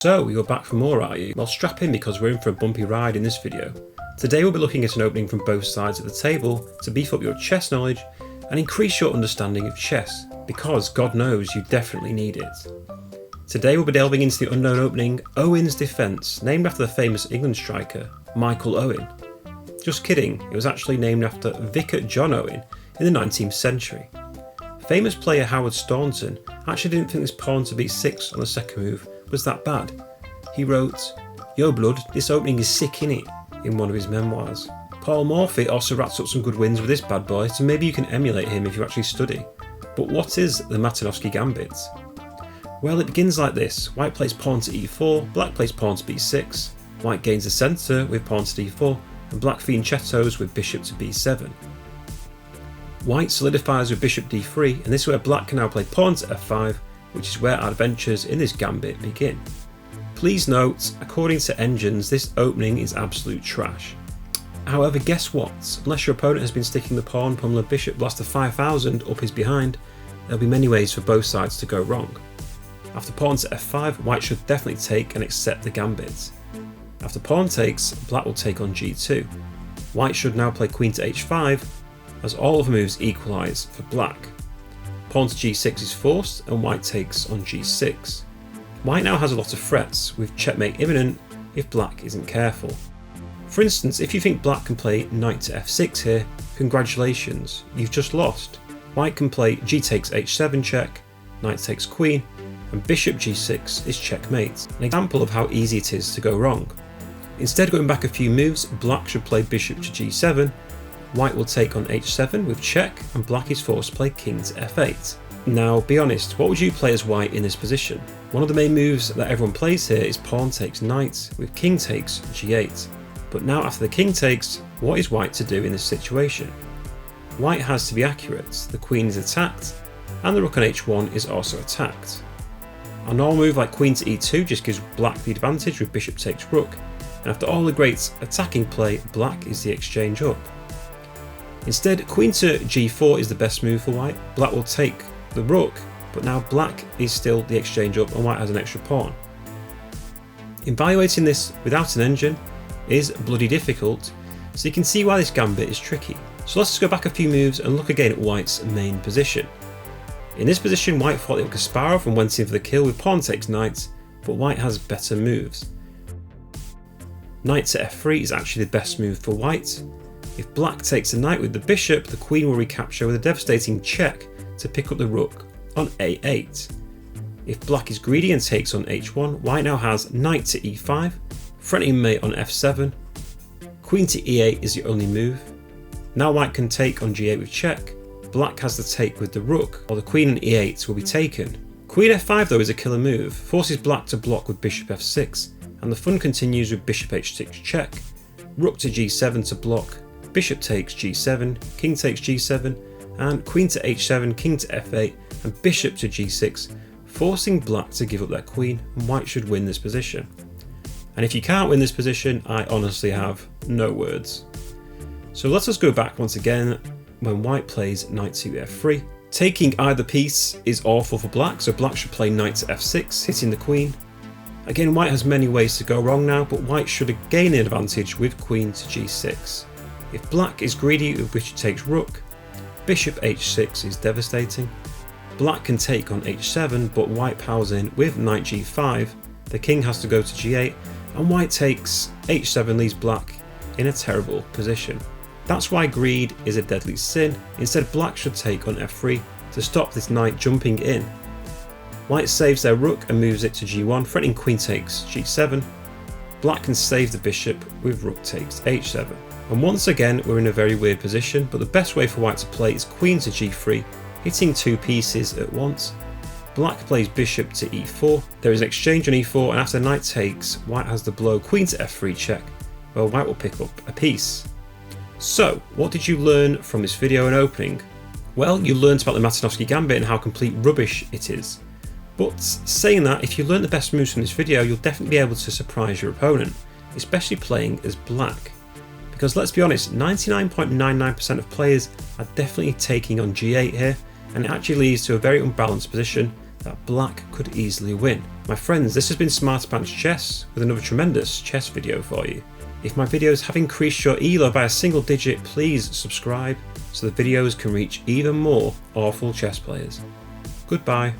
So, you're back for more, are you? Well, strap in because we're in for a bumpy ride in this video. Today we'll be looking at an opening from both sides of the table to beef up your chess knowledge and increase your understanding of chess, because God knows you definitely need it. Today we'll be delving into the unknown opening, Owen's Defence, named after the famous England striker, Michael Owen. Just kidding, it was actually named after Vicar John Owen in the 19th century. Famous player Howard Staunton actually didn't think this pawn to b6 on the second move was that bad. He wrote, "Yo blood, this opening is sick innit," in one of his memoirs. Paul Morphy also wraps up some good wins with this bad boy, so maybe you can emulate him if you actually study. But what is the Matinovsky Gambit? Well, it begins like this: white plays pawn to e4, black plays pawn to b6, white gains the centre with pawn to d4, and black fianchettos with bishop to b7. White solidifies with bishop d3, and this is where black can now play pawn to f5, which is where our adventures in this gambit begin. Please note, according to engines, this opening is absolute trash. However, guess what? Unless your opponent has been sticking the pawn, pummel, bishop blast to 5000 up his behind, there'll be many ways for both sides to go wrong. After pawn to f5, white should definitely take and accept the gambit. After pawn takes, black will take on g2. White should now play queen to h5, as all of the moves equalise for black. Pawn to g6 is forced, and white takes on g6. White now has a lot of threats, with checkmate imminent if black isn't careful. For instance, if you think black can play knight to f6 here, congratulations, you've just lost. White can play g takes h7 check, knight takes queen, and bishop g6 is checkmate, an example of how easy it is to go wrong. Instead of going back a few moves, black should play bishop to g7, white will take on h7 with check, and black is forced to play king to f8. Now, be honest, what would you play as white in this position? One of the main moves that everyone plays here is pawn takes knight, with king takes g8. But now after the king takes, what is white to do in this situation? White has to be accurate, the queen is attacked, and the rook on h1 is also attacked. A normal move like queen to e2 just gives black the advantage with bishop takes rook, and after all the great attacking play, black is the exchange up. Instead, queen to g4 is the best move for white. Black will take the rook, but now black is still the exchange up and white has an extra pawn. Evaluating this without an engine is bloody difficult, so you can see why this gambit is tricky. So let's just go back a few moves and look again at white's main position. In this position, white fought like Kasparov and went in for the kill with pawn takes knight, but white has better moves. Knight to f3 is actually the best move for white. If black takes the knight with the bishop, the queen will recapture with a devastating check to pick up the rook on a8. If black is greedy and takes on h1, white now has knight to e5, threatening mate on f7, queen to e8 is the only move. Now white can take on g8 with check, black has the take with the rook, while the queen and e8 will be taken. Queen f5 though is a killer move, forces black to block with bishop f6, and the fun continues with bishop h6 check, rook to g7 to block, bishop takes g7, king takes g7, and queen to h7, king to f8, and bishop to g6, forcing black to give up their queen, and white should win this position. And if you can't win this position, I honestly have no words. So let us go back once again when white plays knight to f3. Taking either piece is awful for black, so black should play knight to f6, hitting the queen. Again, white has many ways to go wrong now, but white should gain an advantage with queen to g6. If black is greedy with bishop takes rook, bishop h6 is devastating. Black can take on h7, but white powers in with knight g5, the king has to go to g8, and white takes h7 leaves black in a terrible position. That's why greed is a deadly sin. Instead, black should take on f3 to stop this knight jumping in. White saves their rook and moves it to g1, threatening queen takes g7. Black can save the bishop with rook takes h7. And once again, we're in a very weird position, but the best way for white to play is queen to g3, hitting two pieces at once. Black plays bishop to e4, there is an exchange on e4, and after knight takes, white has the blow queen to f3 check, where white will pick up a piece. So, what did you learn from this video and opening? Well, you learned about the Matinovsky Gambit and how complete rubbish it is. But saying that, if you learn the best moves from this video, you'll definitely be able to surprise your opponent, especially playing as black. Because let's be honest, 99.99% of players are definitely taking on g8 here, and it actually leads to a very unbalanced position that black could easily win. My friends, this has been Smarter Pants Chess with another tremendous chess video for you. If my videos have increased your ELO by a single digit, please subscribe so the videos can reach even more awful chess players. Goodbye.